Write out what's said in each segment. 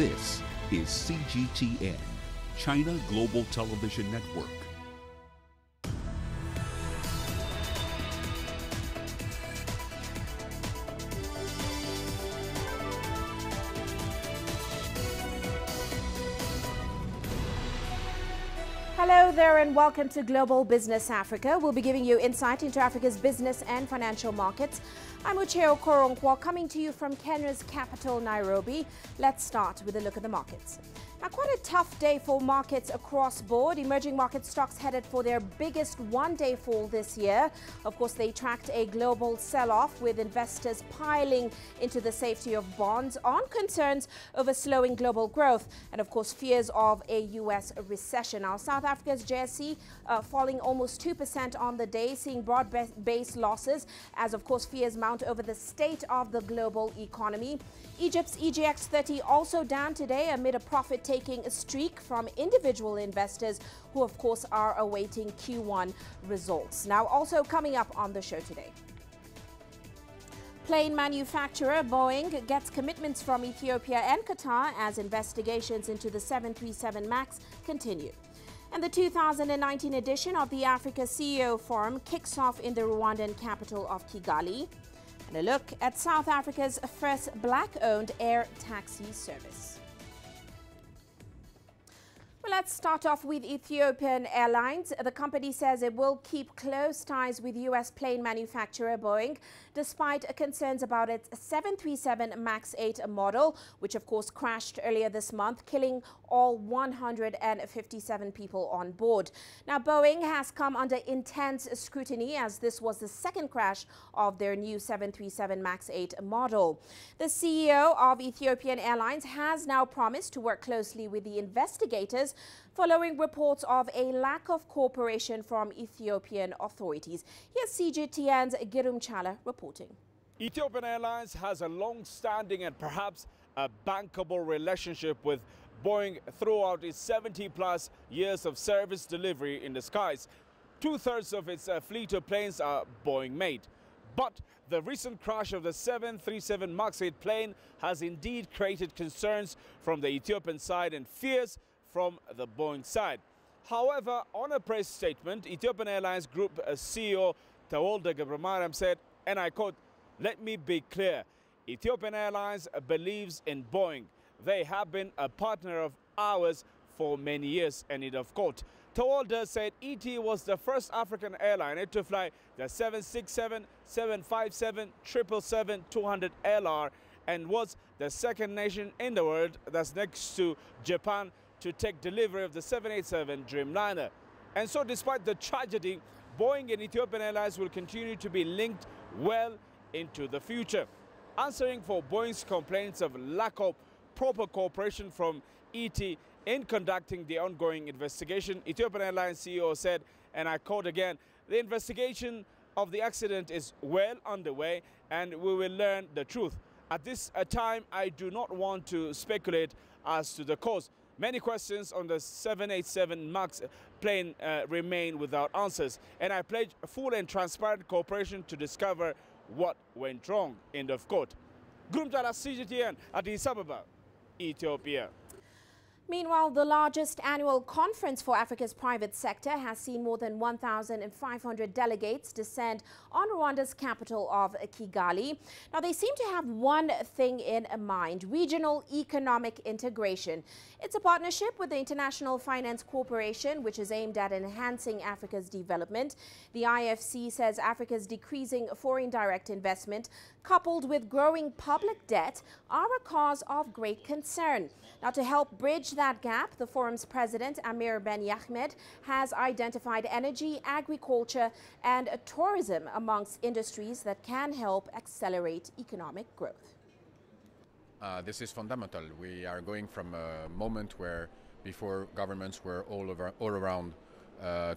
This is CGTN, China Global Television Network. Hello there and welcome to Global Business Africa. We'll be giving you insight into Africa's business and financial markets. I'm Uche Okoronkwo coming to you from Kenya's capital, Nairobi. Let's start with a look at the markets. Now, quite a tough day for markets across board. Emerging market stocks headed for their biggest one-day fall this year. Of course, they tracked a global sell-off with investors piling into the safety of bonds on concerns over slowing global growth and, of course, fears of a U.S. recession. Now, South Africa's JSE falling almost 2% on the day, seeing broad-based losses as, of course, fears mount over the state of the global economy. Egypt's EGX 30 also down today amid a profit-taking streak from individual investors who, of course, are awaiting Q1 results. Now, also coming up on the show today. Plane manufacturer Boeing gets commitments from Ethiopia and Qatar as investigations into the 737 MAX continue. And the 2019 edition of the Africa CEO Forum kicks off in the Rwandan capital of Kigali. And a look at South Africa's first black-owned air taxi service. Well, let's start off with Ethiopian Airlines. The company says it will keep close ties with U.S. plane manufacturer Boeing, despite concerns about its 737 MAX 8 model, which of course crashed earlier this month, killing all 157 people on board. Now, Boeing has come under intense scrutiny as this was the second crash of their new 737 MAX 8 model. The CEO of Ethiopian Airlines has now promised to work closely with the investigators following reports of a lack of cooperation from Ethiopian authorities. Here's CGTN's Girum Chala reporting. Ethiopian Airlines has a long-standing and perhaps a bankable relationship with Boeing throughout its 70-plus years of service delivery in the skies. Two-thirds of its fleet of planes are Boeing-made. But the recent crash of the 737 MAX 8 plane has indeed created concerns from the Ethiopian side and fears from the Boeing side. However, on a press statement, Ethiopian Airlines Group CEO Tewolde Gebremariem said, and I quote, "Let me be clear, Ethiopian Airlines believes in Boeing. They have been a partner of ours for many years," and it of quote. Tewolde said ET was the first African airliner to fly the 767, 757, 777-200 LR and was the second nation in the world that's next to Japan to take delivery of the 787 Dreamliner. And so despite the tragedy, Boeing and Ethiopian Airlines will continue to be linked well into the future. Answering for Boeing's complaints of lack of proper cooperation from ET in conducting the ongoing investigation, Ethiopian Airlines CEO said, and I quote again, "The investigation of the accident is well underway and we will learn the truth. At this time, I do not want to speculate as to the cause. Many questions on the 787 MAX plane remain without answers, and I pledge full and transparent cooperation to discover what went wrong," end of quote. Gurumjala CGTN, Addis Ababa, Ethiopia. Meanwhile, the largest annual conference for Africa's private sector has seen more than 1,500 delegates descend on Rwanda's capital of Kigali. Now, they seem to have one thing in mind: regional economic integration. It's a partnership with the International Finance Corporation, which is aimed at enhancing Africa's development. The IFC says Africa's decreasing foreign direct investment, coupled with growing public debt, are a cause of great concern. Now, to help bridge that gap, the forum's president, Amir Ben Yahmed, has identified energy, agriculture, and tourism amongst industries that can help accelerate economic growth. This is fundamental. We are going from a moment where before governments were all around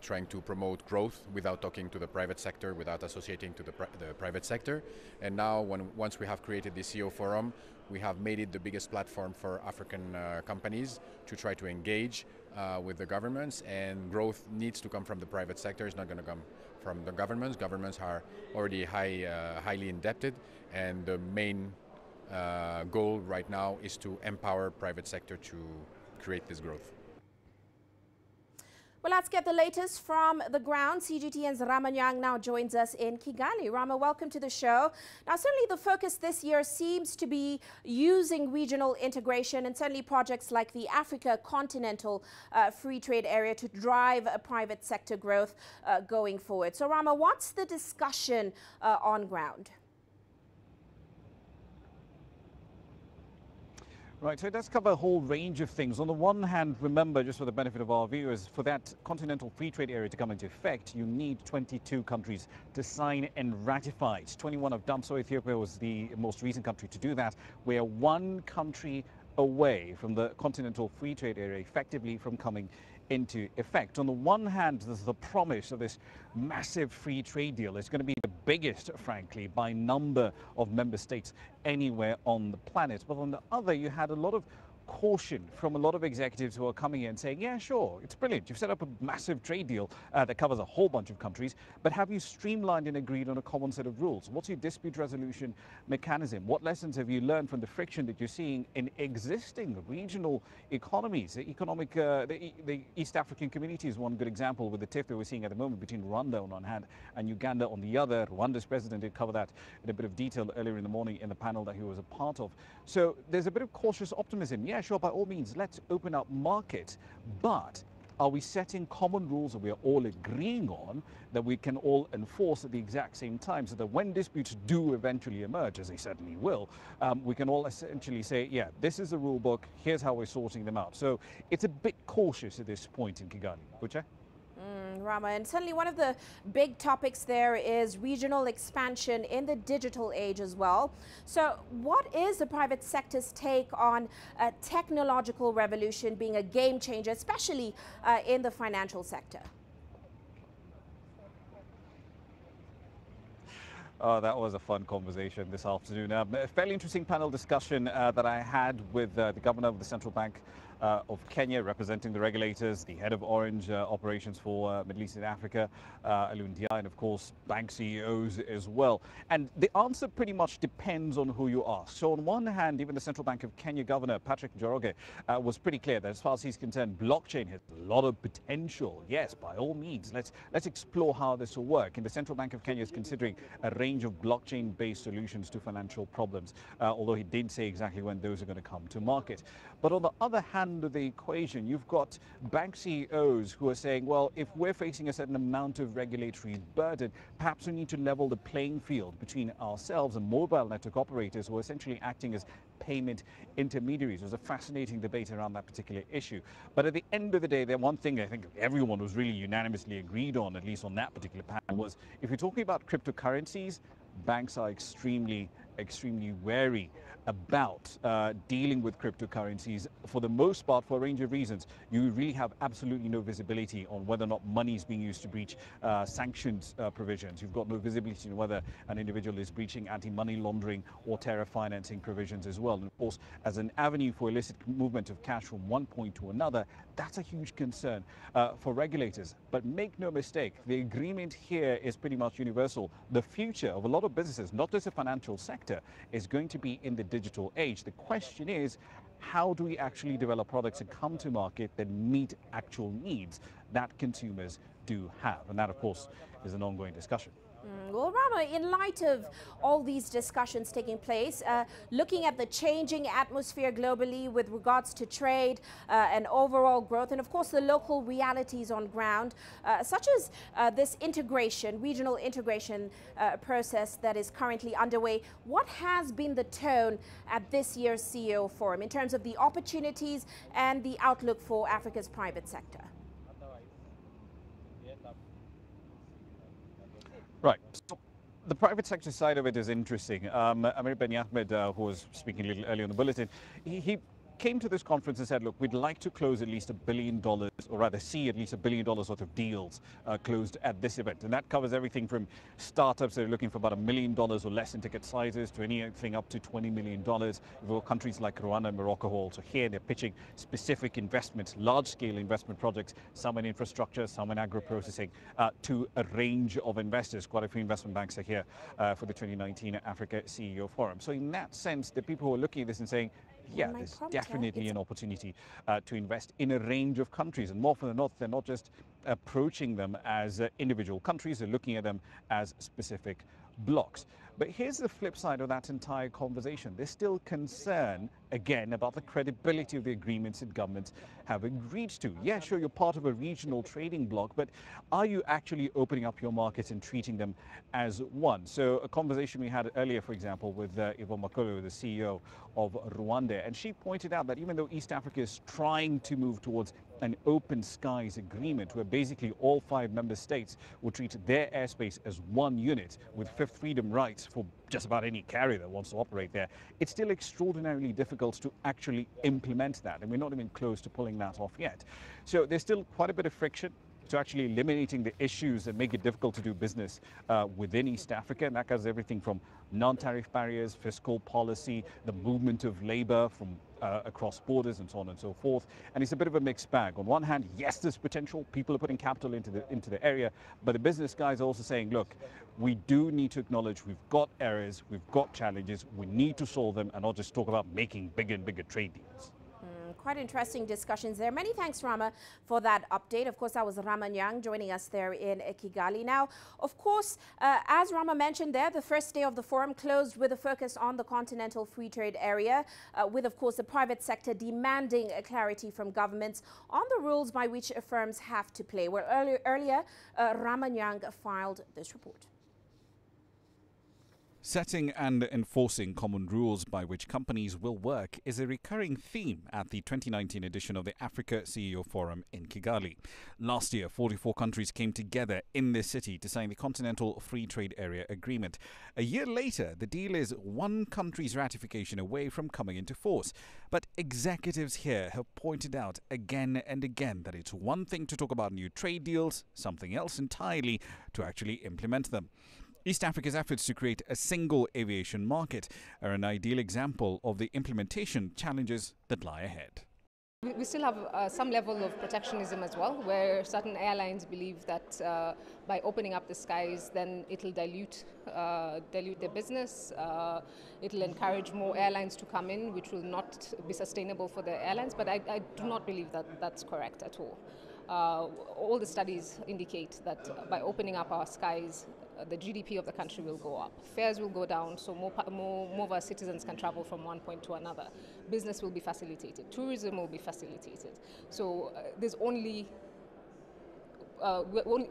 trying to promote growth without talking to the private sector, without associating to the private sector. And now, once we have created the CEO Forum, we have made it the biggest platform for African companies to try to engage with the governments, and growth needs to come from the private sector. It's not going to come from the governments. Governments are already highly indebted, and the main goal right now is to empower private sector to create this growth. Well, let's get the latest from the ground. CGTN's Ramanyang now joins us in Kigali. Rama, welcome to the show. Now, certainly the focus this year seems to be using regional integration and certainly projects like the Africa Continental Free Trade Area to drive private sector growth going forward. So, Rama, what's the discussion on ground? Right, so it does cover a whole range of things. On the one hand, remember, just for the benefit of our viewers, for that continental free trade area to come into effect, you need 22 countries to sign and ratify it. 21 have done so. Ethiopia was the most recent country to do that. We are one country away from the continental free trade area effectively from coming into effect. On the one hand, there's the promise of this massive free trade deal. It's going to be the biggest, frankly, by number of member states anywhere on the planet. But on the other, you had a lot of caution from a lot of executives who are coming in saying, yeah, sure, it's brilliant. You've set up a massive trade deal that covers a whole bunch of countries, but have you streamlined and agreed on a common set of rules? What's your dispute resolution mechanism? What lessons have you learned from the friction that you're seeing in existing regional economies? The East African community is one good example with the tiff that we're seeing at the moment between Rwanda on one hand and Uganda on the other. Rwanda's president did cover that in a bit of detail earlier in the morning in the panel that he was a part of. So there's a bit of cautious optimism. Yeah, sure, by all means, let's open up markets, but are we setting common rules that we are all agreeing on that we can all enforce at the exact same time so that when disputes do eventually emerge, as they certainly will, we can all essentially say, yeah, this is the rule book, here's how we're sorting them out. So it's a bit cautious at this point in Kigali. Uche? Rama, and certainly one of the big topics there is regional expansion in the digital age as well. So what is the private sector's take on a technological revolution being a game changer, especially in the financial sector? Oh, that was a fun conversation this afternoon. A fairly interesting panel discussion that I had with the governor of the Central Bank of Kenya, representing the regulators, the head of Orange operations for Middle East and Africa, Alundia, and of course bank CEOs as well. And the answer pretty much depends on who you ask. So on one hand, even the Central Bank of Kenya governor, Patrick Njoroge, was pretty clear that as far as he's concerned, blockchain has a lot of potential. Yes, by all means, let's explore how this will work. And the Central Bank of Kenya is considering a range of blockchain-based solutions to financial problems, although he didn't say exactly when those are going to come to market. But on the other hand of the equation, you've got bank CEOs who are saying, well, if we're facing a certain amount of regulatory burden, perhaps we need to level the playing field between ourselves and mobile network operators who are essentially acting as payment intermediaries. There's a fascinating debate around that particular issue. But at the end of the day, the one thing I think everyone was really unanimously agreed on, at least on that particular panel, was if you're talking about cryptocurrencies, banks are extremely wary about dealing with cryptocurrencies for the most part for a range of reasons. You really have absolutely no visibility on whether or not money is being used to breach sanctions provisions. You've got no visibility on whether an individual is breaching anti-money laundering or terror financing provisions as well. And of course, as an avenue for illicit movement of cash from one point to another, that's a huge concern for regulators. But make no mistake, the agreement here is pretty much universal. The future of a lot of businesses, not just the financial sector, is going to be in the digital age. The question is, how do we actually develop products that come to market that meet actual needs that consumers do have? And that, of course, is an ongoing discussion. Well, Rama, in light of all these discussions taking place, looking at the changing atmosphere globally with regards to trade and overall growth, and of course the local realities on ground, such as this integration, regional integration process that is currently underway, what has been the tone at this year's CEO Forum in terms of the opportunities and the outlook for Africa's private sector? Right. So the private sector side of it is interesting. Amir Ben Ahmed, who was speaking a little earlier on the bulletin, he came to this conference and said, look, we'd like to close at least $1 billion, or rather see at least $1 billion worth of deals closed at this event. And that covers everything from startups that are looking for about $1 million or less in ticket sizes to anything up to $20 million. Countries like Rwanda and Morocco who are also here. They're pitching specific investments, large-scale investment projects, some in infrastructure, some in agro-processing, to a range of investors. Quite a few investment banks are here for the 2019 Africa CEO Forum. So in that sense, the people who are looking at this and saying, yeah, there's definitely an opportunity to invest in a range of countries. And more often than not, they're not just approaching them as individual countries, they're looking at them as specific blocks. But here's the flip side of that entire conversation. There's still concern, again, about the credibility of the agreements that governments have agreed to. Yeah, sure, you're part of a regional trading bloc, but are you actually opening up your markets and treating them as one? So a conversation we had earlier, for example, with Yvonne Makolo, the CEO of Rwanda, and she pointed out that even though East Africa is trying to move towards an open skies agreement where basically all 5 member states will treat their airspace as one unit with fifth freedom rights for just about any carrier that wants to operate there, it's still extraordinarily difficult to actually implement that. And we're not even close to pulling that off yet. So there's still quite a bit of friction to actually eliminating the issues that make it difficult to do business within East Africa. And that covers everything from non-tariff barriers, fiscal policy, the movement of labor from across borders and so on and so forth. And it's a bit of a mixed bag. On one hand, yes, there's potential. People are putting capital into the area. But the business guys are also saying, look, we do need to acknowledge we've got errors, we've got challenges, we need to solve them and not just talk about making bigger and bigger trade deals. Quite interesting discussions there. Many thanks, Rama, for that update. Of course, that was Rama Nyang joining us there in Kigali. Now, of course, as Rama mentioned there, the first day of the forum closed with a focus on the continental free trade area, with, of course, the private sector demanding clarity from governments on the rules by which firms have to play. Well, earlier Rama Nyang filed this report. Setting and enforcing common rules by which companies will work is a recurring theme at the 2019 edition of the Africa CEO Forum in Kigali. Last year, 44 countries came together in this city to sign the Continental Free Trade Area Agreement. A year later, the deal is one country's ratification away from coming into force. But executives here have pointed out again and again that it's one thing to talk about new trade deals, something else entirely to actually implement them. East Africa's efforts to create a single aviation market are an ideal example of the implementation challenges that lie ahead. We still have some level of protectionism as well, where certain airlines believe that by opening up the skies, then it'll dilute their business. It'll encourage more airlines to come in, which will not be sustainable for the airlines. But I do not believe that that's correct at all. All the studies indicate that by opening up our skies, the GDP of the country will go up. Fares will go down, so more of our citizens can travel from one point to another. Business will be facilitated. Tourism will be facilitated. So there's only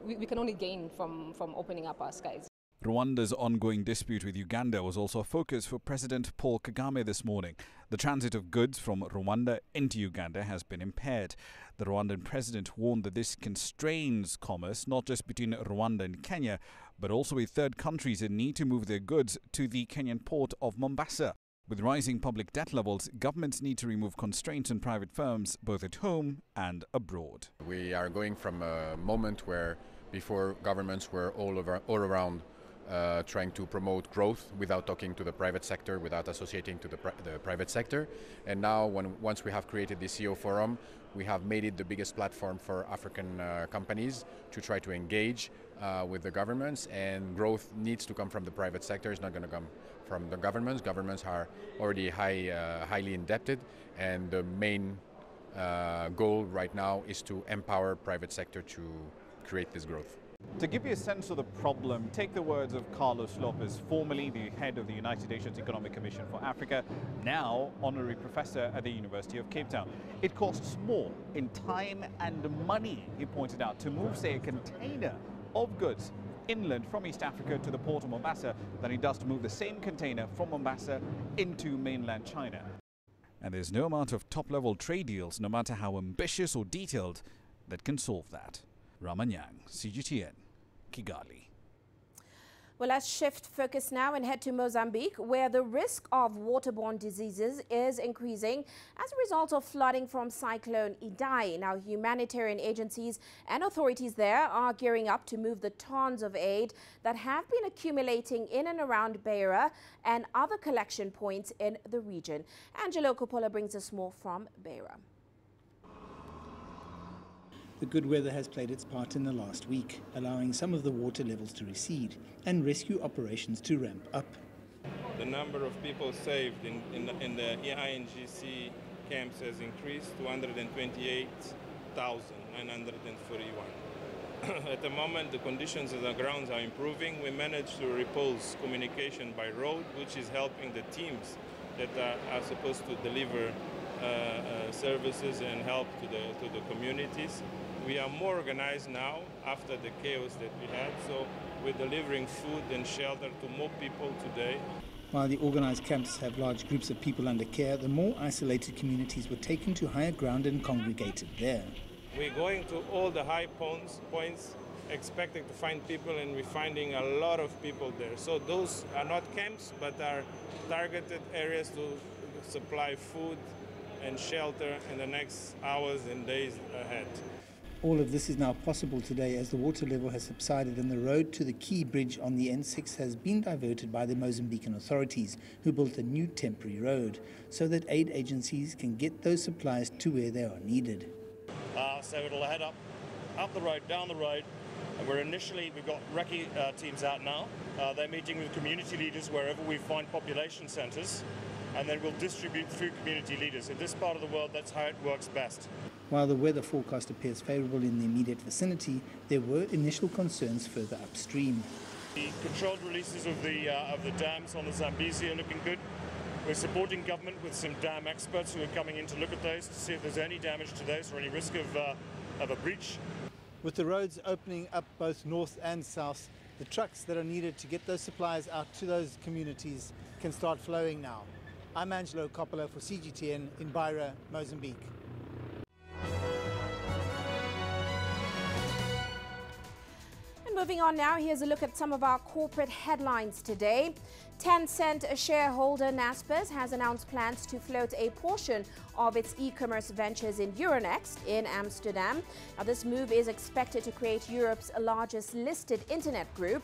we can only gain from opening up our skies. Rwanda's ongoing dispute with Uganda was also a focus for President Paul Kagame this morning. The transit of goods from Rwanda into Uganda has been impaired. The Rwandan president warned that this constrains commerce not just between Rwanda and Kenya, but also with third countries that need to move their goods to the Kenyan port of Mombasa. With rising public debt levels, governments need to remove constraints on private firms both at home and abroad. We are going from a moment where before governments were all around trying to promote growth without talking to the private sector, without associating to the private sector. And now, once we have created the CEO Forum, we have made it the biggest platform for African companies to try to engage with the governments, and growth needs to come from the private sector. It's not going to come from the governments. Governments are already highly indebted, and the main goal right now is to empower private sector to create this growth. To give you a sense of the problem, take the words of Carlos Lopez, formerly the head of the United Nations Economic Commission for Africa, now honorary professor at the University of Cape Town. It costs more in time and money, he pointed out, to move, say, a container of goods inland from East Africa to the port of Mombasa than it does to move the same container from Mombasa into mainland China. And there's no amount of top-level trade deals, no matter how ambitious or detailed, that can solve that. Rama Nyang, CGTN, Kigali. Well, let's shift focus now and head to Mozambique, where the risk of waterborne diseases is increasing as a result of flooding from Cyclone Idai. Now, humanitarian agencies and authorities there are gearing up to move the tons of aid that have been accumulating in and around Beira and other collection points in the region. Angelo Coppola brings us more from Beira. The good weather has played its part in the last week, allowing some of the water levels to recede and rescue operations to ramp up. The number of people saved in the INGC camps has increased to 128,941. At the moment, the conditions on the grounds are improving. We managed to repulse communication by road, which is helping the teams that are supposed to deliver services and help to the communities. We are more organized now after the chaos that we had, so we're delivering food and shelter to more people today. While the organized camps have large groups of people under care, the more isolated communities were taken to higher ground and congregated there. We're going to all the high points expecting to find people, and we're finding a lot of people there. So those are not camps, but are targeted areas to supply food and shelter in the next hours and days ahead. All of this is now possible today as the water level has subsided and the road to the key bridge on the N6 has been diverted by the Mozambican authorities, who built a new temporary road so that aid agencies can get those supplies to where they are needed. So it'll head up the road, down the road, and we've got recce teams out now. They're meeting with community leaders wherever we find population centres, and then we'll distribute through community leaders. In this part of the world, that's how it works best. While the weather forecast appears favourable in the immediate vicinity, there were initial concerns further upstream. The controlled releases of the dams on the Zambezi are looking good. We're supporting government with some dam experts who are coming in to look at those to see if there's any damage to those or any risk of a breach. With the roads opening up both north and south, the trucks that are needed to get those supplies out to those communities can start flowing now. I'm Angelo Coppola for CGTN in Beira, Mozambique. Moving on now, here's a look at some of our corporate headlines today. Tencent shareholder Naspers has announced plans to float a portion of its e-commerce ventures in Euronext in Amsterdam. Now, this move is expected to create Europe's largest listed internet group.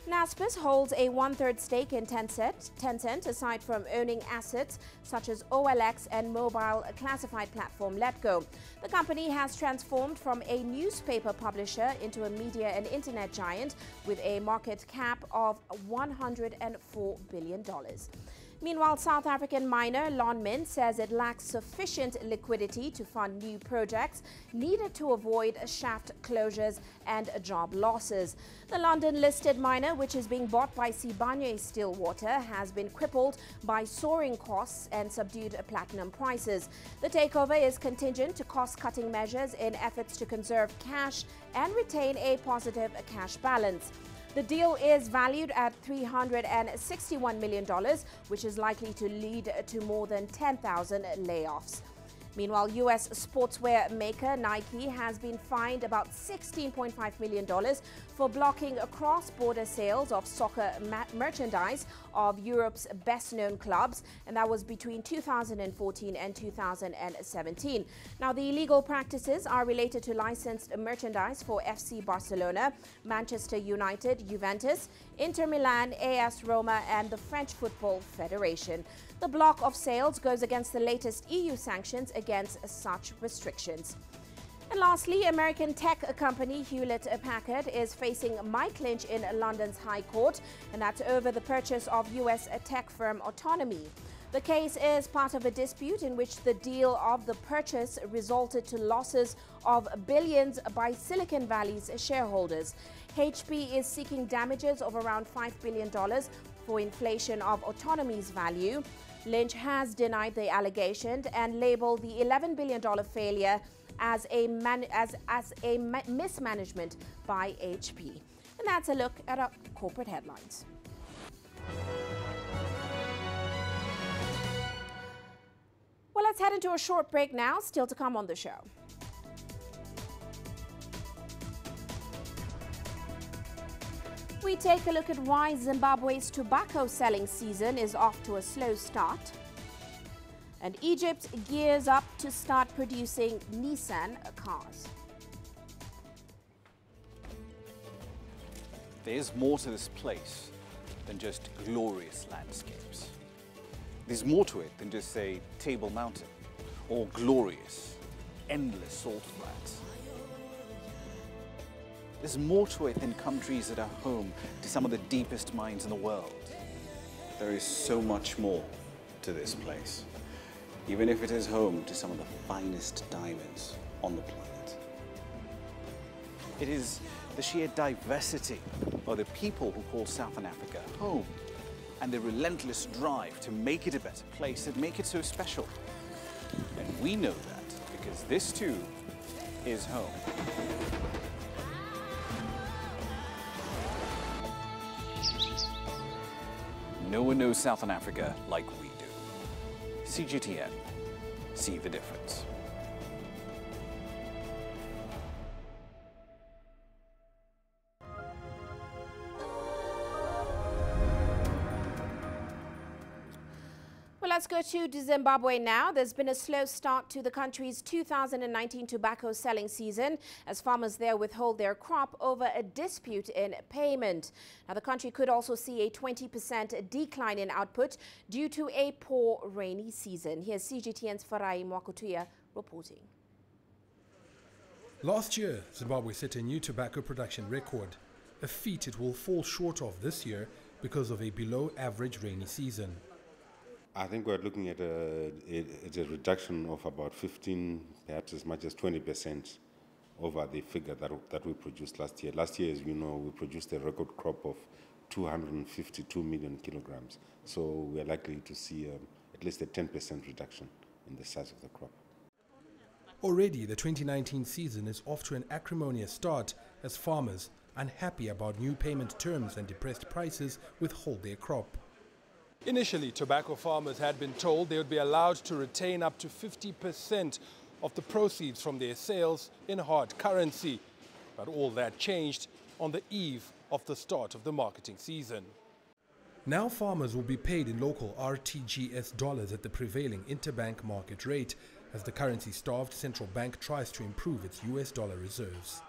Naspers holds a one-third stake in Tencent, aside from owning assets such as OLX and mobile classified platform Letgo. The company has transformed from a newspaper publisher into a media and internet giant with a market cap of $104 billion. Meanwhile, South African miner Lonmin says it lacks sufficient liquidity to fund new projects needed to avoid shaft closures and job losses. The London-listed miner, which is being bought by Sibanye-Stillwater, has been crippled by soaring costs and subdued platinum prices. The takeover is contingent to cost-cutting measures in efforts to conserve cash and retain a positive cash balance. The deal is valued at $361 million, which is likely to lead to more than 10,000 layoffs. Meanwhile, U.S. sportswear maker Nike has been fined about $16.5 million for blocking cross-border sales of soccer merchandise of Europe's best-known clubs, and that was between 2014 and 2017. Now, the illegal practices are related to licensed merchandise for FC Barcelona, Manchester United, Juventus, Inter Milan, AS Roma, and the French Football Federation. The block of sales goes against the latest EU sanctions against such restrictions. And lastly, American tech company Hewlett-Packard is facing Mike Lynch in London's High Court, and that's over the purchase of US tech firm Autonomy. The case is part of a dispute in which the deal of the purchase resulted to losses of billions by Silicon Valley's shareholders. HP is seeking damages of around $5 billion for inflation of Autonomy's value. Lynch has denied the allegation and labeled the $11 billion failure as a mismanagement by HP. And that's a look at our corporate headlines. Well, let's head into a short break now, still to come on the show. We take a look at why Zimbabwe's tobacco selling season is off to a slow start. And Egypt gears up to start producing Nissan cars. There's more to this place than just glorious landscapes. There's more to it than just, say, Table Mountain or glorious, endless salt flats. There's more to it than countries that are home to some of the deepest mines in the world. There is so much more to this place, even if it is home to some of the finest diamonds on the planet. It is the sheer diversity of the people who call Southern Africa home and the relentless drive to make it a better place that make it so special. And we know that because this too is home. No one knows Southern Africa like we do. CGTN, see the difference. Well, let's go to Zimbabwe now. There's been a slow start to the country's 2019 tobacco selling season as farmers there withhold their crop over a dispute in payment. Now, the country could also see a 20% decline in output due to a poor rainy season. Here's CGTN's Farai Mwakutuya reporting. Last year, Zimbabwe set a new tobacco production record, a feat it will fall short of this year because of a below-average rainy season. I think we're looking at a reduction of about 15, perhaps as much as 20% over the figure that we produced last year. Last year, as you know, we produced a record crop of 252 million kilograms. So we're likely to see at least a 10% reduction in the size of the crop. Already, the 2019 season is off to an acrimonious start as farmers, unhappy about new payment terms and depressed prices, withhold their crop. Initially, tobacco farmers had been told they would be allowed to retain up to 50% of the proceeds from their sales in hard currency. But all that changed on the eve of the start of the marketing season. Now farmers will be paid in local RTGS dollars at the prevailing interbank market rate as the currency-starved central bank tries to improve its US dollar reserves.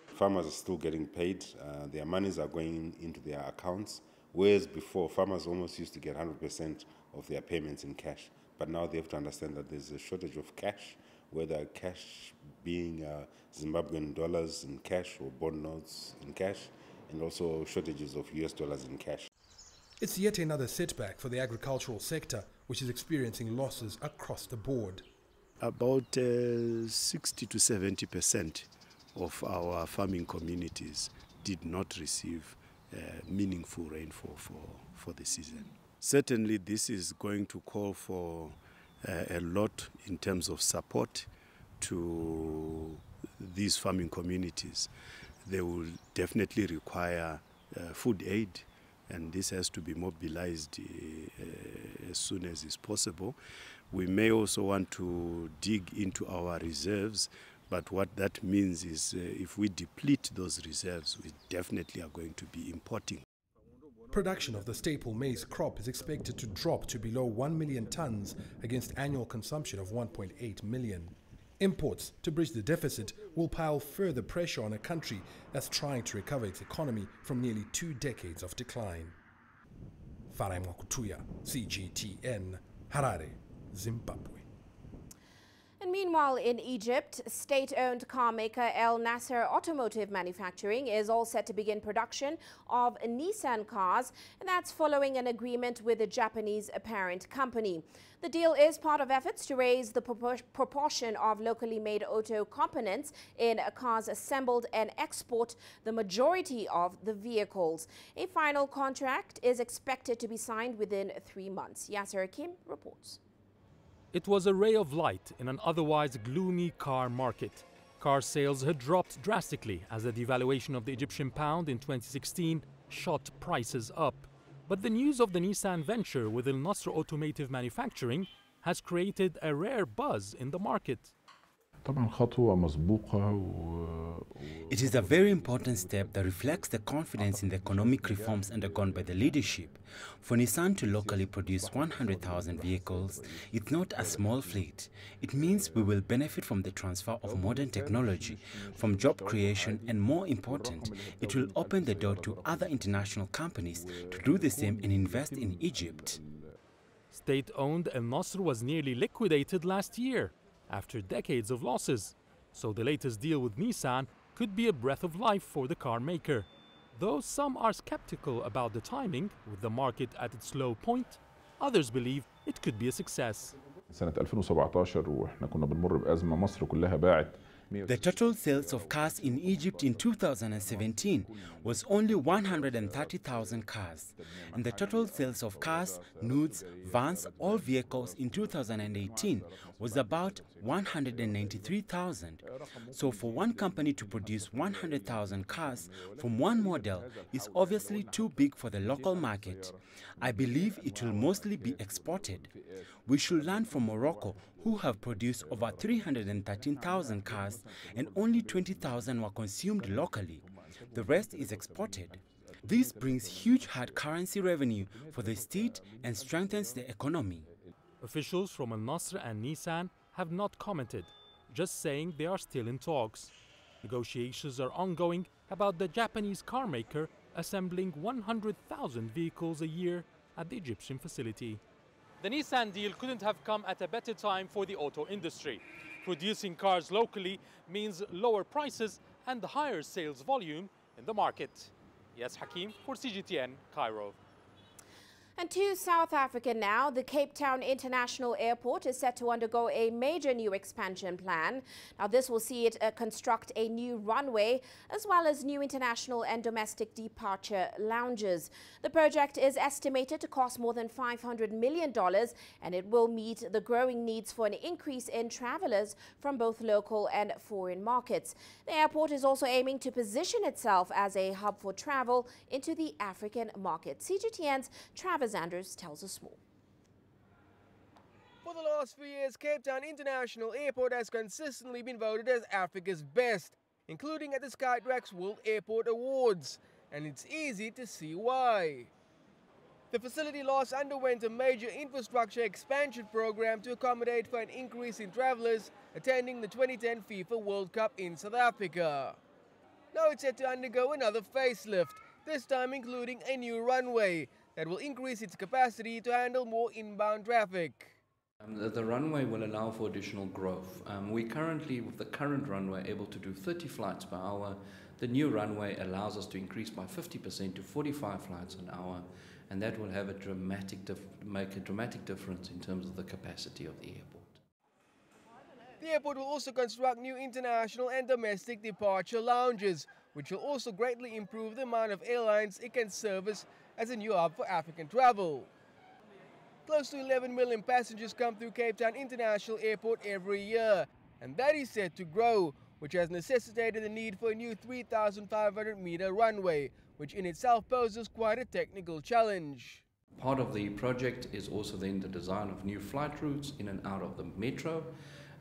Farmers are still getting paid. Their monies are going into their accounts. Whereas before, farmers almost used to get 100% of their payments in cash. But now they have to understand that there's a shortage of cash, whether cash being Zimbabwean dollars in cash or bond notes in cash, and also shortages of US dollars in cash. It's yet another setback for the agricultural sector, which is experiencing losses across the board. About 60 to 70% of our farming communities did not receive meaningful rainfall for the season. Certainly this is going to call for a lot in terms of support to these farming communities. They will definitely require food aid, and this has to be mobilized as soon as is possible. We may also want to dig into our reserves, but what that means is if we deplete those reserves, we definitely are going to be importing. Production of the staple maize crop is expected to drop to below 1 million tons against annual consumption of 1.8 million. Imports to bridge the deficit will pile further pressure on a country that's trying to recover its economy from nearly 2 decades of decline. Farai Mwakutuya, CGTN, Harare, Zimbabwe. And meanwhile, in Egypt, state-owned car maker El Nasser Automotive Manufacturing is all set to begin production of Nissan cars, and that's following an agreement with the Japanese parent company. The deal is part of efforts to raise the proportion of locally made auto components in cars assembled and export the majority of the vehicles. A final contract is expected to be signed within 3 months. Yasser Hakim reports. It was a ray of light in an otherwise gloomy car market. Car sales had dropped drastically as the devaluation of the Egyptian pound in 2016 shot prices up. But the news of the Nissan venture with El Nasser Automotive Manufacturing has created a rare buzz in the market. It is a very important step that reflects the confidence in the economic reforms undergone by the leadership. For Nissan to locally produce 100,000 vehicles, it's not a small fleet. It means we will benefit from the transfer of modern technology, from job creation, and more important, it will open the door to other international companies to do the same and invest in Egypt. State-owned El Nasr was nearly liquidated last year after decades of losses. So the latest deal with Nissan could be a breath of life for the car maker. Though some are skeptical about the timing, with the market at its low point, others believe it could be a success. سنة 2017 واحنا كنا بنمر بأزمة مصر كلها باعت. The total sales of cars in Egypt in 2017 was only 130,000 cars, and the total sales of cars, nudes, vans, all vehicles in 2018 was about 193,000. So for one company to produce 100,000 cars from one model is obviously too big for the local market. I believe it will mostly be exported. We should learn from Morocco, who have produced over 313,000 cars and only 20,000 were consumed locally. The rest is exported. This brings huge hard currency revenue for the state and strengthens the economy. Officials from Al Nasr and Nissan have not commented, just saying they are still in talks. Negotiations are ongoing about the Japanese car maker assembling 100,000 vehicles a year at the Egyptian facility. The Nissan deal couldn't have come at a better time for the auto industry. Producing cars locally means lower prices and higher sales volume in the market. Yes, Hakim for CGTN, Cairo. And to South Africa now, the Cape Town International Airport is set to undergo a major new expansion plan. Now, this will see it construct a new runway as well as new international and domestic departure lounges. The project is estimated to cost more than $500 million, and it will meet the growing needs for an increase in travelers from both local and foreign markets. The airport is also aiming to position itself as a hub for travel into the African market. CGTN's Travis Anders tells us more. For the last few years, Cape Town International Airport has consistently been voted as Africa's best, including at the Skytrax World Airport Awards, and it's easy to see why. The facility last underwent a major infrastructure expansion program to accommodate for an increase in travelers attending the 2010 FIFA World Cup in South Africa. Now it's set to undergo another facelift, this time including a new runway that will increase its capacity to handle more inbound traffic. The runway will allow for additional growth. We currently, with the current runway, able to do 30 flights per hour. The new runway allows us to increase by 50% to 45 flights an hour, and that will have make a dramatic difference in terms of the capacity of the airport. The airport will also construct new international and domestic departure lounges, which will also greatly improve the amount of airlines it can service as a new hub for African travel. Close to 11 million passengers come through Cape Town International Airport every year, and that is set to grow, which has necessitated the need for a new 3,500-meter runway, which in itself poses quite a technical challenge. Part of the project is also then the design of new flight routes in and out of the metro,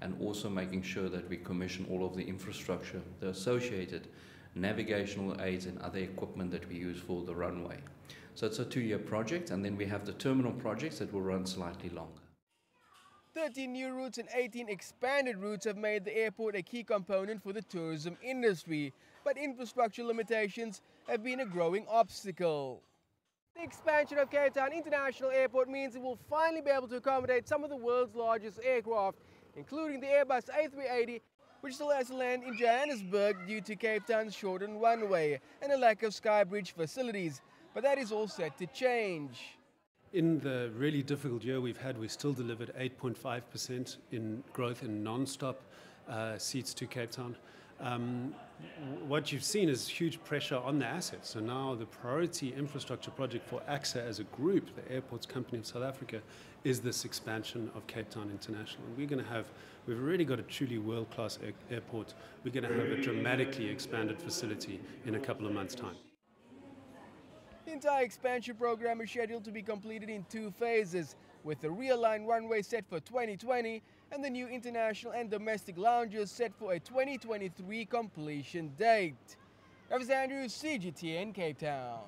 and also making sure that we commission all of the infrastructure, the associated navigational aids and other equipment that we use for the runway. So it's a 2-year project, and then we have the terminal projects that will run slightly longer. 13 new routes and 18 expanded routes have made the airport a key component for the tourism industry, but infrastructure limitations have been a growing obstacle. The expansion of Cape Town International Airport means it will finally be able to accommodate some of the world's largest aircraft, including the Airbus A380, which still has to land in Johannesburg due to Cape Town's shortened runway and a lack of skybridge facilities. But that is all set to change. In the really difficult year we've had, we still delivered 8.5% in growth in non-stop seats to Cape Town. What you've seen is huge pressure on the assets. So now the priority infrastructure project for AXA as a group, the airports company of South Africa, is this expansion of Cape Town International. And we've already got a truly world-class airport. We're going to have a dramatically expanded facility in a couple of months' time. The entire expansion program is scheduled to be completed in 2 phases, with the realigned runway set for 2020 and the new international and domestic lounges set for a 2023 completion date. Travis Andrews, CGTN, Cape Town.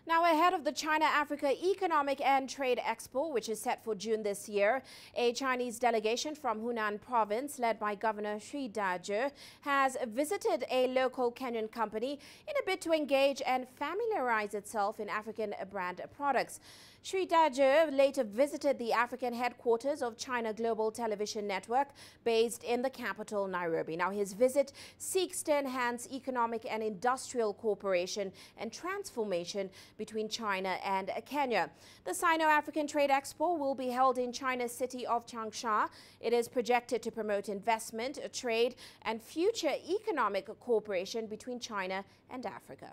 Now, ahead of the China-Africa Economic and Trade Expo, which is set for June this year, a Chinese delegation from Hunan province, led by Governor Sri Dajie, has visited a local Kenyan company in a bid to engage and familiarize itself in African brand products. Sri Dajie later visited the African headquarters of China Global Television Network, based in the capital, Nairobi. Now, his visit seeks to enhance economic and industrial cooperation and transformation between China and Kenya. The Sino-African Trade Expo will be held in China's city of Changsha. It is projected to promote investment, trade, and future economic cooperation between China and Africa.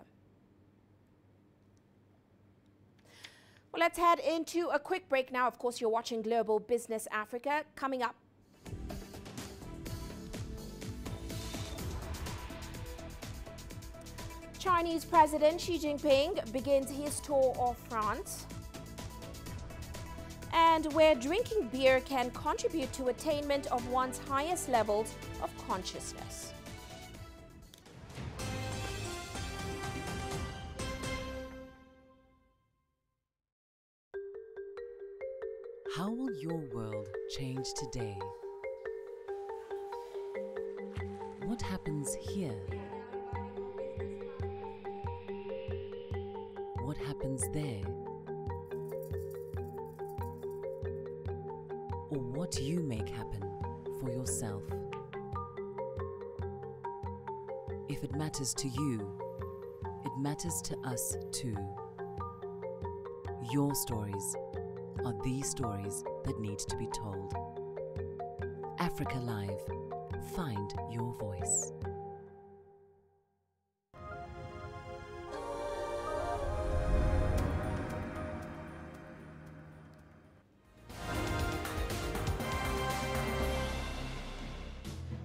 Well, let's head into a quick break now. Of course, you're watching Global Business Africa. Coming up, Chinese President Xi Jinping begins his tour of France, and where drinking beer can contribute to attainment of one's highest levels of consciousness. How will your world change today? What happens here? What happens there? Or what do you make happen for yourself? If it matters to you, it matters to us too. Your stories are the stories that need to be told. Africa Live. Find your voice.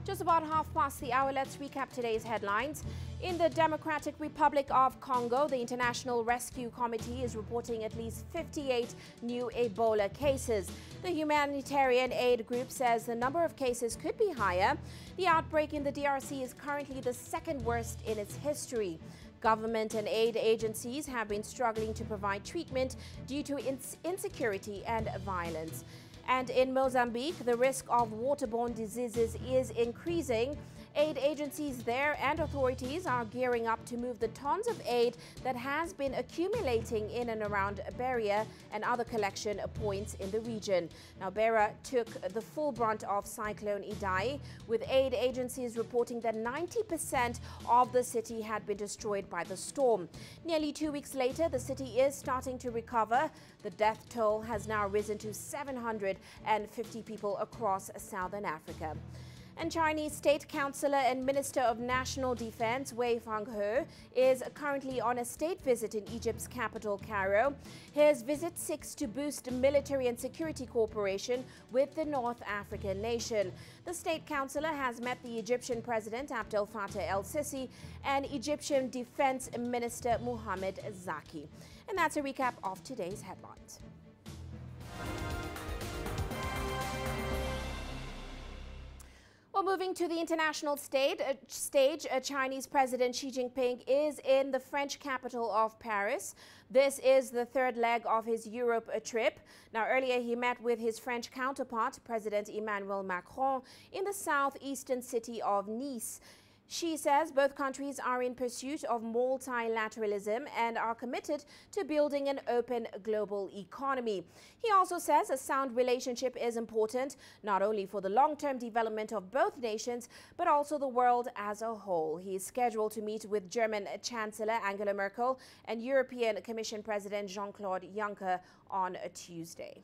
Just about 1:30, let's recap today's headlines. In the Democratic Republic of Congo, the International Rescue Committee is reporting at least 58 new Ebola cases. The humanitarian aid group says the number of cases could be higher. The outbreak in the DRC is currently the second worst in its history. Government and aid agencies have been struggling to provide treatment due to insecurity and violence. And in Mozambique, the risk of waterborne diseases is increasing. Aid agencies there and authorities are gearing up to move the tons of aid that has been accumulating in and around Beira and other collection points in the region. Now, Beira took the full brunt of Cyclone Idai, with aid agencies reporting that 90% of the city had been destroyed by the storm. Nearly 2 weeks later, the city is starting to recover. The death toll has now risen to 750 people across southern Africa. And Chinese State Councillor and Minister of National Defense Wei Fenghe is currently on a state visit in Egypt's capital, Cairo. His visit seeks to boost military and security cooperation with the North African nation. The State Councillor has met the Egyptian President Abdel Fattah el-Sisi and Egyptian Defense Minister Mohamed Zaki. And that's a recap of today's headlines. Well, moving to the international stage, Chinese President Xi Jinping is in the French capital of Paris. This is the third leg of his Europe trip. Now, earlier he met with his French counterpart, President Emmanuel Macron, in the southeastern city of Nice. Xi says both countries are in pursuit of multilateralism and are committed to building an open global economy. He also says a sound relationship is important, not only for the long-term development of both nations, but also the world as a whole. He is scheduled to meet with German Chancellor Angela Merkel and European Commission President Jean-Claude Juncker on Tuesday.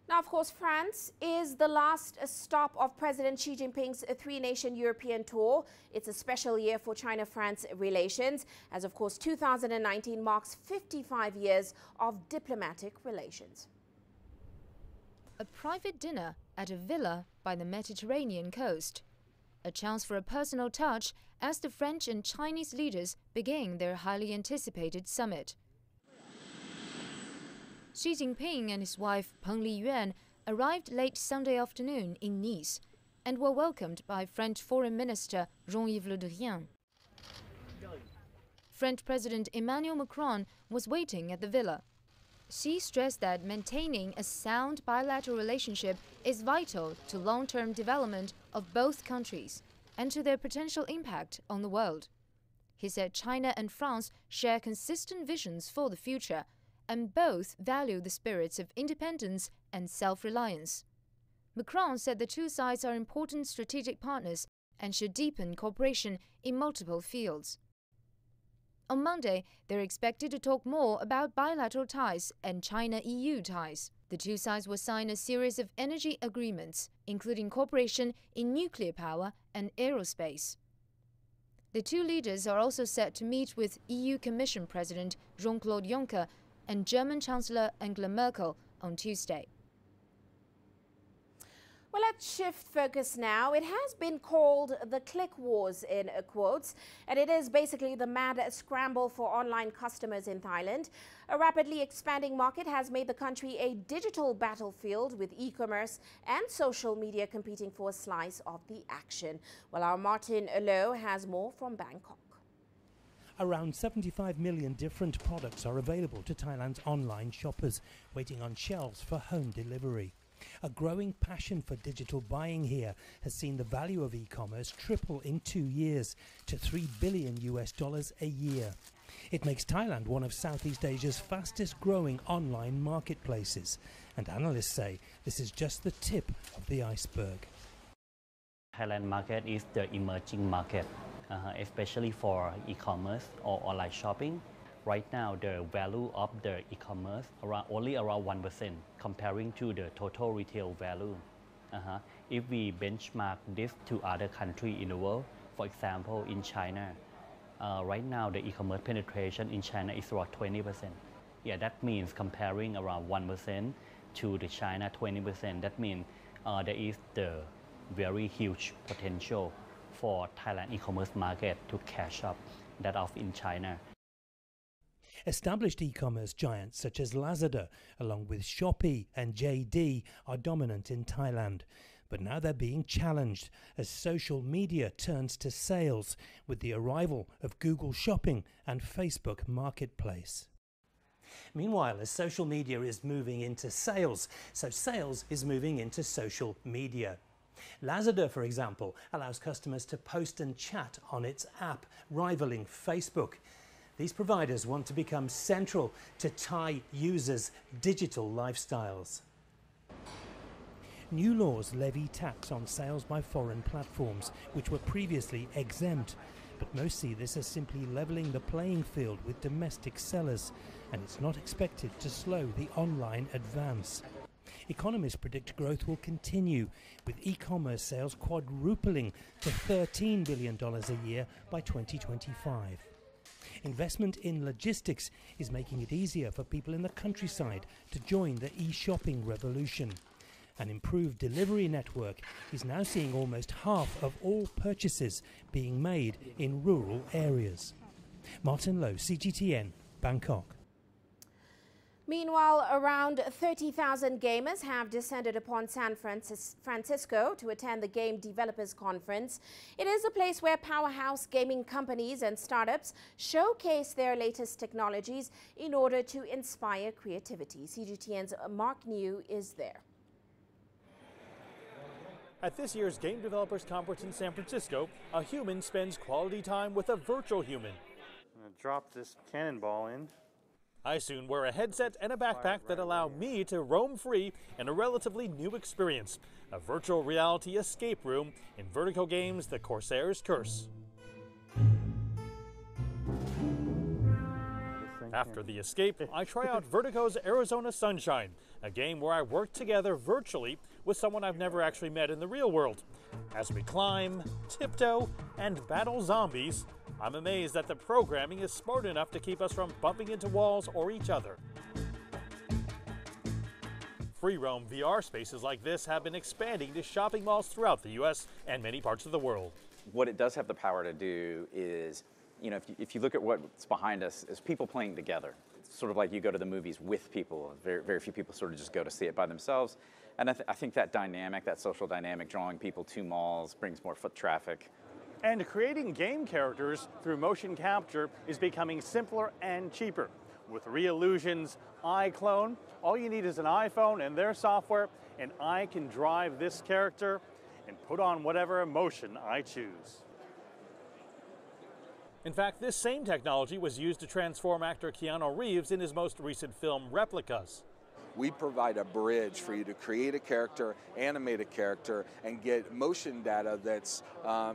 Now, of course, France is the last stop of President Xi Jinping's three-nation European tour. It's a special year for China-France relations, as, of course, 2019 marks 55 years of diplomatic relations. A private dinner at a villa by the Mediterranean coast. A chance for a personal touch as the French and Chinese leaders begin their highly anticipated summit. Xi Jinping and his wife Peng Liyuan arrived late Sunday afternoon in Nice and were welcomed by French Foreign Minister Jean-Yves Le Drian. French President Emmanuel Macron was waiting at the villa. Xi stressed that maintaining a sound bilateral relationship is vital to long-term development of both countries and to their potential impact on the world. He said China and France share consistent visions for the future and both value the spirits of independence and self-reliance. Macron said the two sides are important strategic partners and should deepen cooperation in multiple fields. On Monday, they're expected to talk more about bilateral ties and China-EU ties. The two sides will sign a series of energy agreements, including cooperation in nuclear power and aerospace. The two leaders are also set to meet with EU Commission President Jean-Claude Juncker and German Chancellor Angela Merkel on Tuesday. Well, let's shift focus now. It has been called the click wars in quotes, and it is basically the mad scramble for online customers in Thailand. A rapidly expanding market has made the country a digital battlefield with e-commerce and social media competing for a slice of the action. Well, our Martin Alo has more from Bangkok. Around 75 million different products are available to Thailand's online shoppers, waiting on shelves for home delivery. A growing passion for digital buying here has seen the value of e-commerce triple in 2 years to $3 billion a year. It makes Thailand one of Southeast Asia's fastest growing online marketplaces, and analysts say this is just the tip of the iceberg. Thailand market is the emerging market, especially for e-commerce or online shopping. Right now, the value of the e-commerce only around 1% comparing to the total retail value. If we benchmark this to other countries in the world, for example, in China, right now the e-commerce penetration in China is around 20%. Yeah, that means comparing around 1% to the China 20%. That means there is the very huge potential for Thailand e-commerce market to catch up that of in China. Established e-commerce giants such as Lazada, along with Shopee and JD, are dominant in Thailand. But now they're being challenged as social media turns to sales with the arrival of Google Shopping and Facebook Marketplace. Meanwhile, as social media is moving into sales, so sales is moving into social media. Lazada, for example, allows customers to post and chat on its app, rivaling Facebook. These providers want to become central to Thai users' digital lifestyles. New laws levy tax on sales by foreign platforms, which were previously exempt. But most see this as simply levelling the playing field with domestic sellers, and it's not expected to slow the online advance. Economists predict growth will continue, with e-commerce sales quadrupling to $13 billion a year by 2025. Investment in logistics is making it easier for people in the countryside to join the e-shopping revolution. An improved delivery network is now seeing almost half of all purchases being made in rural areas. Martin Lowe, CGTN, Bangkok. Meanwhile, around 30,000 gamers have descended upon San Francisco to attend the Game Developers Conference. It is a place where powerhouse gaming companies and startups showcase their latest technologies in order to inspire creativity. CGTN's Mark New is there. At this year's Game Developers Conference in San Francisco, a human spends quality time with a virtual human. I'm going to drop this cannonball in. I soon wear a headset and a backpack that allow me to roam free in a relatively new experience, a virtual reality escape room in Vertigo Games' The Corsair's Curse. After the escape, I try out Vertigo's Arizona Sunshine, a game where I work together virtually with someone I've never actually met in the real world. As we climb, tiptoe, and battle zombies, I'm amazed that the programming is smart enough to keep us from bumping into walls or each other. Free roam VR spaces like this have been expanding to shopping malls throughout the U.S. and many parts of the world. What it does have the power to do is, if you look at what's behind us, is people playing together. sort of like you go to the movies with people. Very, very few people sort of just go to see it by themselves. And I think that dynamic, that social dynamic, drawing people to malls, brings more foot traffic. And creating game characters through motion capture is becoming simpler and cheaper. With Reallusion's iClone, all you need is an iPhone and their software, and I can drive this character and put on whatever emotion I choose. In fact, this same technology was used to transform actor Keanu Reeves in his most recent film, Replicas. We provide a bridge for you to create a character, animate a character, and get motion data that's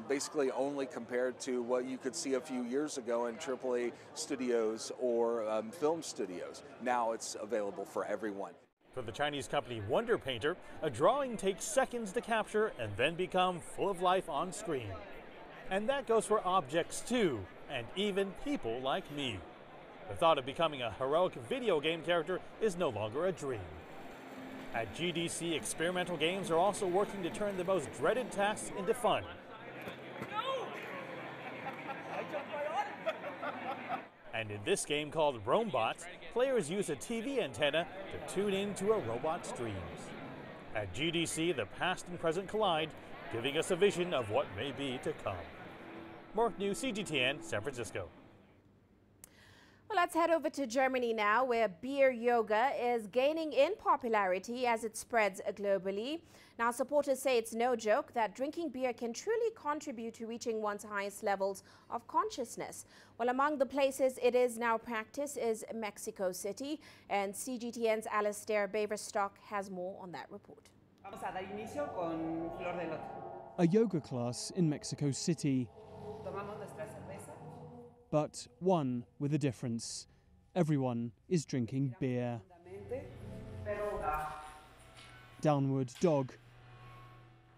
basically only compared to what you could see a few years ago in AAA studios or film studios. Now it's available for everyone. For the Chinese company Wonder Painter, a drawing takes seconds to capture and then become full of life on screen. And that goes for objects too, and even people like me. The thought of becoming a heroic video game character is no longer a dream. At GDC, experimental games are also working to turn the most dreaded tasks into fun. And in this game called Robots, players use a TV antenna to tune into a robot's dreams. At GDC, the past and present collide, giving us a vision of what may be to come. Mark New, CGTN, San Francisco. Well, let's head over to Germany now, where beer yoga is gaining in popularity as it spreads globally. Now, supporters say it's no joke that drinking beer can truly contribute to reaching one's highest levels of consciousness. Well, among the places it is now practiced is Mexico City, and CGTN's Alistair Baverstock has more on that report. A yoga class in Mexico City. But one with a difference. Everyone is drinking beer. Downward dog,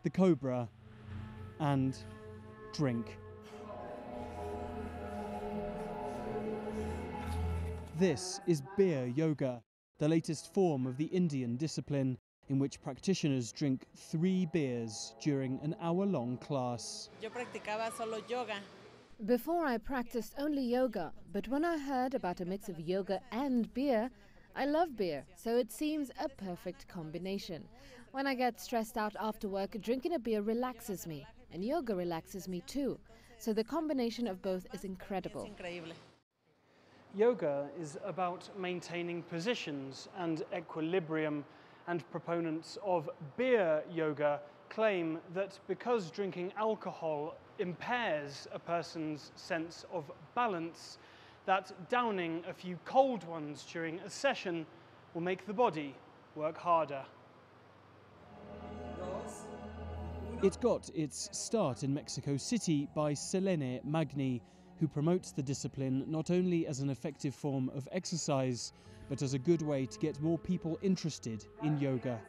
the cobra, and drink. This is beer yoga, the latest form of the Indian discipline in which practitioners drink 3 beers during an hour-long class. Yo practicaba solo yoga. Before I practiced only yoga, but when I heard about a mix of yoga and beer, I love beer, so it seems a perfect combination. When I get stressed out after work, drinking a beer relaxes me, and yoga relaxes me too. So the combination of both is incredible. Yoga is about maintaining positions and equilibrium, and proponents of beer yoga claim that because drinking alcohol impairs a person's sense of balance, that downing a few cold ones during a session will make the body work harder. It got its start in Mexico City by Selene Magni, who promotes the discipline not only as an effective form of exercise, but as a good way to get more people interested in yoga.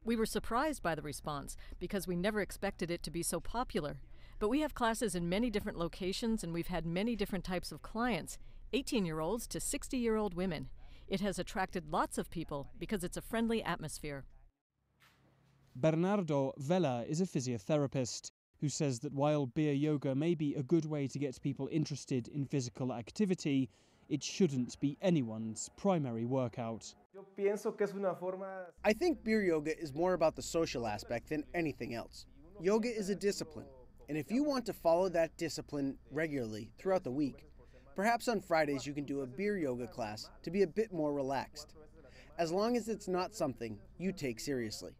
We were surprised by the response because we never expected it to be so popular. But we have classes in many different locations and we've had many different types of clients, 18-year-olds to 60-year-old women. It has attracted lots of people because it's a friendly atmosphere. Bernardo Vela is a physiotherapist who says that while beer yoga may be a good way to get people interested in physical activity, it shouldn't be anyone's primary workout. I think beer yoga is more about the social aspect than anything else. Yoga is a discipline, and if you want to follow that discipline regularly throughout the week, perhaps on Fridays you can do a beer yoga class to be a bit more relaxed, as long as it's not something you take seriously.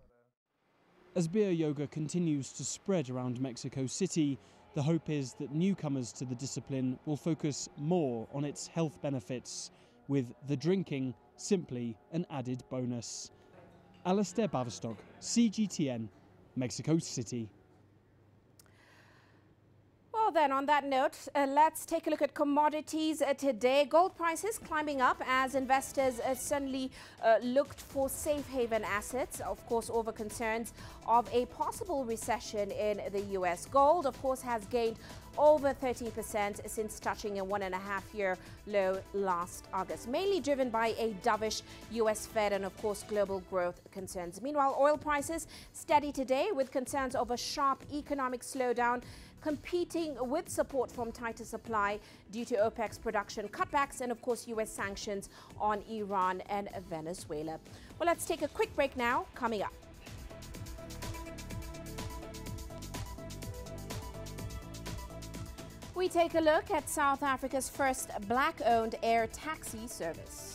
As beer yoga continues to spread around Mexico City, the hope is that newcomers to the discipline will focus more on its health benefits, with the drinking simply an added bonus. Alistair Baverstock, CGTN, Mexico City. Well then, on that note, let's take a look at commodities today. Gold prices climbing up as investors suddenly looked for safe haven assets, of course, over concerns of a possible recession in the US. Gold, of course, has gained over 13% since touching a 1.5-year low last August, mainly driven by a dovish US Fed and, of course, global growth concerns. Meanwhile, oil prices steady today with concerns of a sharp economic slowdown competing with support from tighter supply due to OPEC's production cutbacks and, of course, US sanctions on Iran and Venezuela. Well, let's take a quick break now. Coming up. We take a look at South Africa's first black-owned air taxi service.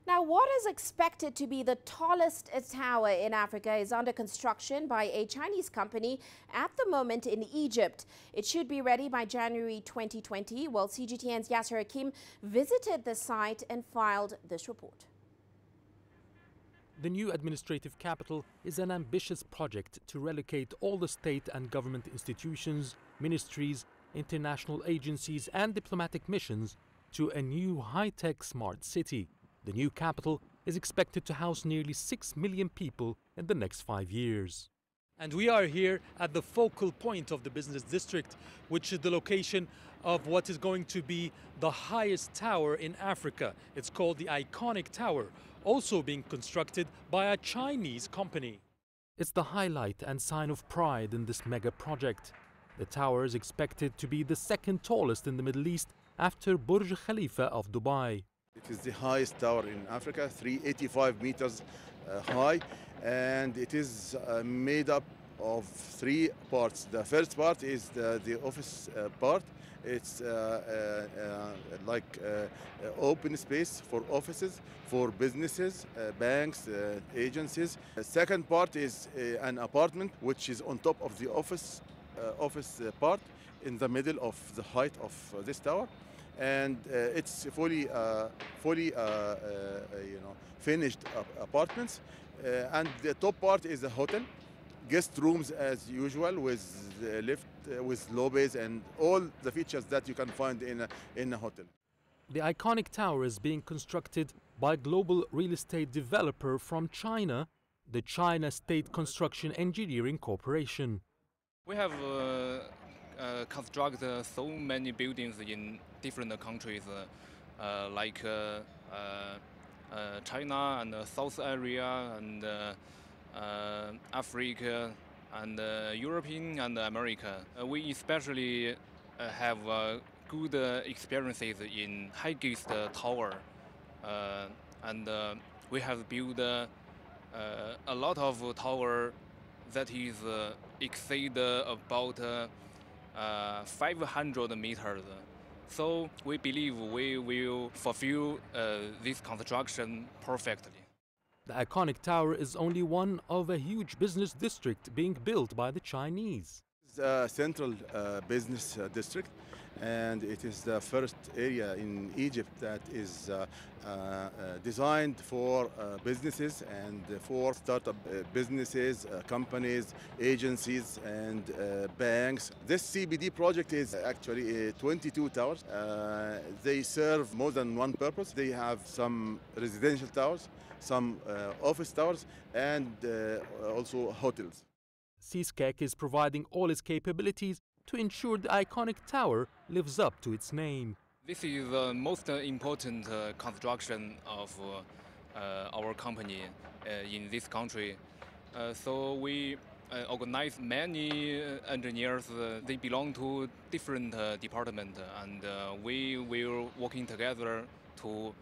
Now, what is expected to be the tallest tower in Africa is under construction by a Chinese company at the moment in Egypt. It should be ready by January 2020. Well, CGTN's Yasser Hakim visited the site and filed this report. The new administrative capital is an ambitious project to relocate all the state and government institutions, ministries, international agencies and diplomatic missions to a new high-tech smart city. The new capital is expected to house nearly 6 million people in the next 5 years. And we are here at the focal point of the business district, which is the location of what is going to be the highest tower in Africa. It's called the Iconic Tower, also being constructed by a Chinese company. It's the highlight and sign of pride in this mega project. The tower is expected to be the second tallest in the Middle East after Burj Khalifa of Dubai. It is the highest tower in Africa, 385 meters high, and it is made up of 3 parts. The first part is the office part. It's like open space for offices, for businesses, banks, agencies. The second part is an apartment, which is on top of the office part, in the middle of the height of this tower. And it's fully finished apartments. And the top part is a hotel, guest rooms as usual, with lift, with lobbies and all the features that you can find in a hotel. The Iconic Tower is being constructed by global real estate developer from China, the China State Construction Engineering Corporation. We have constructed so many buildings in different countries, like China and South area and Africa and European and America. We especially have good experiences in highest tower, and we have built a lot of tower that is exceed about 500 meters. So we believe we will fulfill this construction perfectly. The Iconic Tower is only one of a huge business district being built by the Chinese. It's a central business district, and it is the first area in Egypt that is designed for businesses and for startup businesses, companies, agencies and banks. This CBD project is actually 22 towers. They serve more than one purpose. They have some residential towers, some office towers and also hotels. CSCEC is providing all its capabilities to ensure the Iconic Tower lives up to its name. This is the most important construction of our company in this country. So we organize many engineers. They belong to different departments, and we will working together to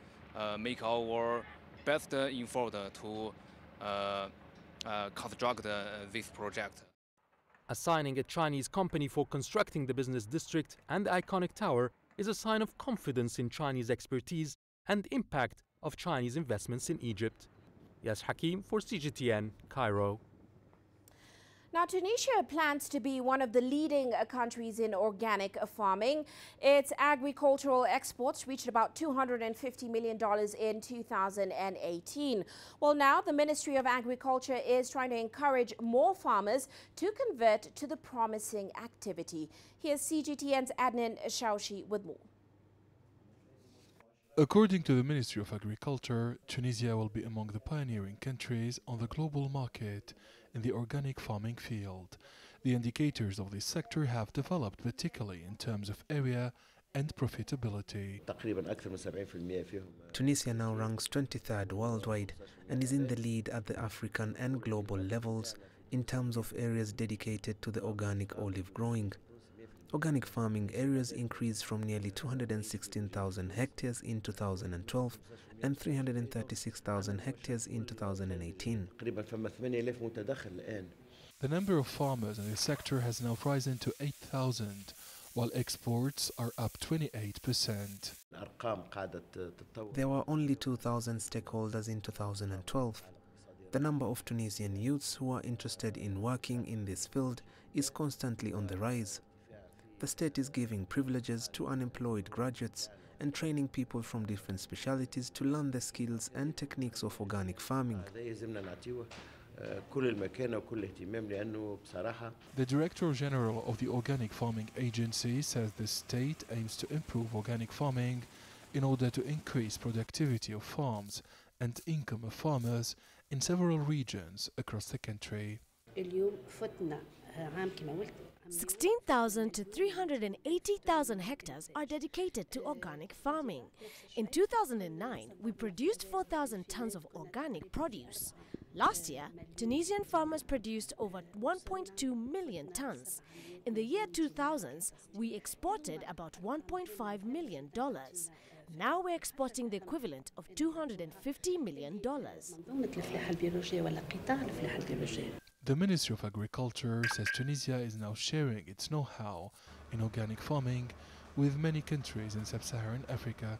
make our best effort to construct this project. Assigning a Chinese company for constructing the business district and the Iconic Tower is a sign of confidence in Chinese expertise and impact of Chinese investments in Egypt. Yes Hakim for CGTN, Cairo. Now, Tunisia plans to be one of the leading countries in organic farming. Its agricultural exports reached about $250 million in 2018. Well, now the Ministry of Agriculture is trying to encourage more farmers to convert to the promising activity. Here's CGTN's Adnan Shaushi with more. According to the Ministry of Agriculture, Tunisia will be among the pioneering countries on the global market in the organic farming field. The indicators of this sector have developed particularly in terms of area and profitability. Tunisia now ranks 23rd worldwide and is in the lead at the African and global levels in terms of areas dedicated to the organic olive growing. Organic farming areas increased from nearly 216,000 hectares in 2012 and 336,000 hectares in 2018. The number of farmers in this sector has now risen to 8,000, while exports are up 28%. There were only 2,000 stakeholders in 2012. The number of Tunisian youths who are interested in working in this field is constantly on the rise. The state is giving privileges to unemployed graduates and training people from different specialities to learn the skills and techniques of organic farming. The Director General of the Organic Farming Agency says the state aims to improve organic farming in order to increase productivity of farms and income of farmers in several regions across the country. 16,000 to 380,000 hectares are dedicated to organic farming. In 2009, we produced 4,000 tons of organic produce. Last year, Tunisian farmers produced over 1.2 million tons. In the year 2000s, we exported about $1.5 million. Now we're exporting the equivalent of $250 million. The Ministry of Agriculture says Tunisia is now sharing its know-how in organic farming with many countries in sub-Saharan Africa.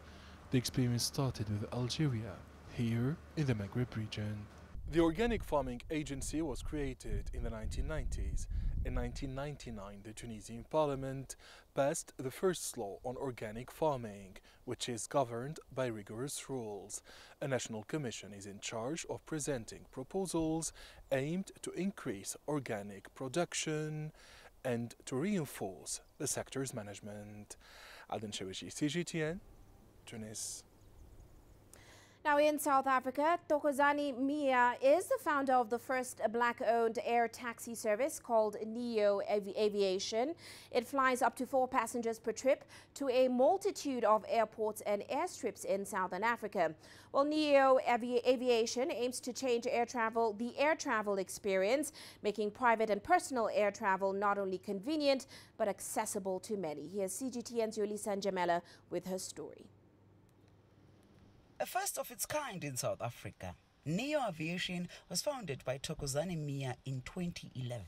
The experience started with Algeria, here in the Maghreb region. The Organic Farming Agency was created in the 1990s. In 1999, the Tunisian parliament passed the first law on organic farming, which is governed by rigorous rules. A national commission is in charge of presenting proposals aimed to increase organic production and to reinforce the sector's management. Aden Shawishi, CGTN, Tunis. Now in South Africa, Thokozani Mia is the founder of the first black-owned air taxi service called Neo Aviation. It flies up to 4 passengers per trip to a multitude of airports and airstrips in Southern Africa. Well, Neo Aviation aims to change the air travel experience, making private and personal air travel not only convenient but accessible to many. Here's CGTN's Yolisa Njamela with her story. A first of its kind in South Africa, Neo Aviation was founded by Thokozani Mia in 2011.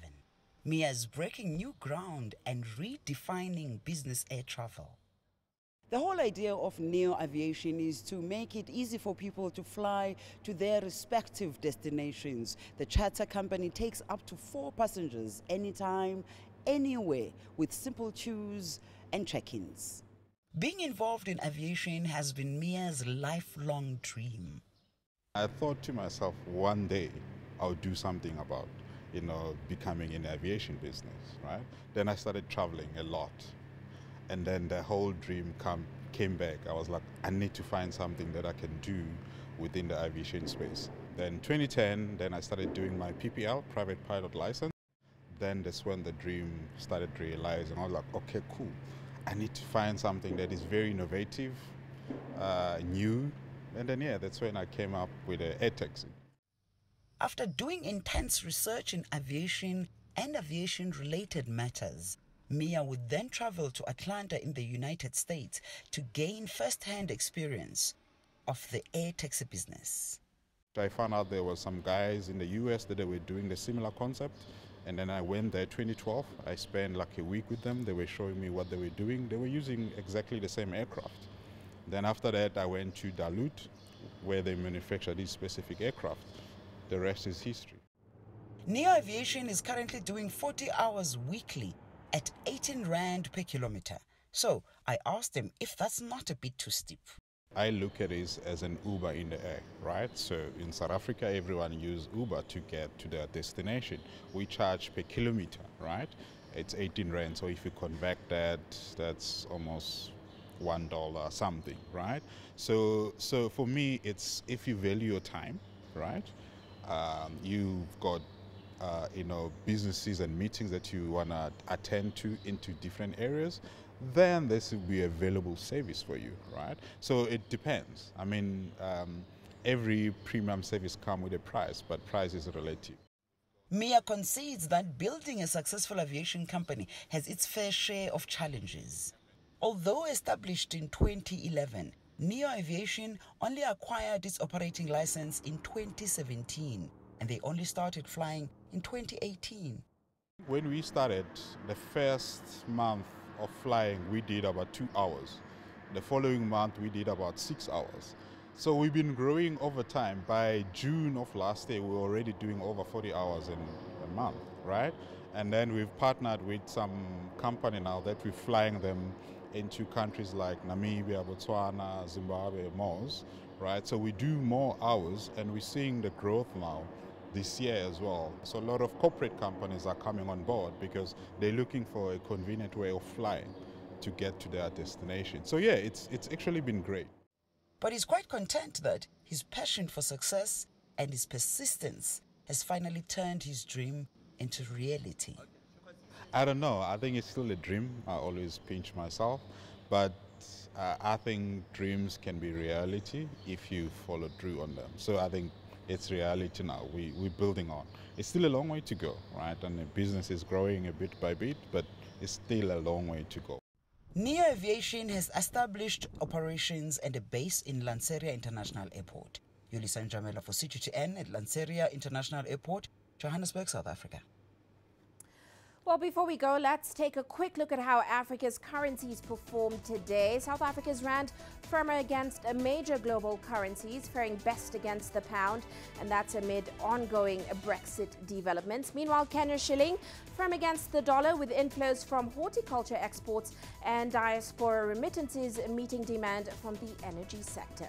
Mia is breaking new ground and redefining business air travel. The whole idea of Neo Aviation is to make it easy for people to fly to their respective destinations. The charter company takes up to 4 passengers anytime, anywhere, with simple queues and check-ins. Being involved in aviation has been Mia's lifelong dream. I thought to myself, one day I'll do something about, becoming in the aviation business, right? Then I started traveling a lot. And then the whole dream came back. I was like, I need to find something that I can do within the aviation space. Then 2010, then I started doing my PPL, private pilot license. Then that's when the dream started realizing. I was like, okay, cool. I need to find something that is very innovative, new, and then that's when I came up with an air taxi. After doing intense research in aviation and aviation-related matters, Mia would then travel to Atlanta in the United States to gain first-hand experience of the air taxi business. I found out there were some guys in the US that they were doing the similar concept. And then I went there 2012. I spent like a week with them. They were showing me what they were doing. They were using exactly the same aircraft. Then after that, I went to Duluth, where they manufacture these specific aircraft. the rest is history. Neo Aviation is currently doing 40 hours weekly at 18 Rand per kilometer. So I asked him if that's not a bit too steep. I look at it as an Uber in the air, right? So in South Africa, everyone uses Uber to get to their destination. We charge per kilometer, right? It's 18 Rand. So if you convert that, that's almost $1 something, right? So for me, it's if you value your time, right? You've got businesses and meetings that you want to attend to into different areas, then this will be a available service for you, right? So it depends. I mean, every premium service comes with a price, but price is relative. Mia concedes that building a successful aviation company has its fair share of challenges. Although established in 2011, Neo Aviation only acquired its operating license in 2017, and they only started flying in 2018. When we started, the first month of flying, we did about 2 hours. The following month, we did about 6 hours. So we've been growing over time. By June of last year, we were already doing over 40 hours in a month, right? And then we've partnered with some company now that we're flying them into countries like Namibia, Botswana, Zimbabwe, Mos, right? So we do more hours, and we're seeing the growth now this year as well. So a lot of corporate companies are coming on board because they're looking for a convenient way of flying to get to their destination. So yeah, it's actually been great. But he's quite content that his passion for success and his persistence has finally turned his dream into reality. I don't know. I think it's still a dream. I always pinch myself. But I think dreams can be reality if you follow through on them. So I think it's reality now. We're building on. It's still a long way to go, right? And the business is growing a bit by bit, but it's still a long way to go. Neo Aviation has established operations and a base in Lanseria International Airport. Yulisa Njamela for CGTN at Lanseria International Airport, Johannesburg, South Africa. Well, before we go, let's take a quick look at how Africa's currencies performed today. South Africa's rand firmer against major global currencies, faring best against the pound, and that's amid ongoing Brexit developments. Meanwhile, Kenya's shilling firm against the dollar, with inflows from horticulture exports and diaspora remittances meeting demand from the energy sector.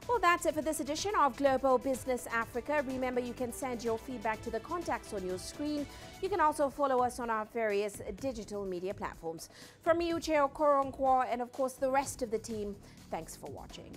Well, that's it for this edition of Global Business Africa. Remember, you can send your feedback to the contacts on your screen. You can also follow us on our various digital media platforms. From me, Uche Okoronkwo, and of course the rest of the team, thanks for watching.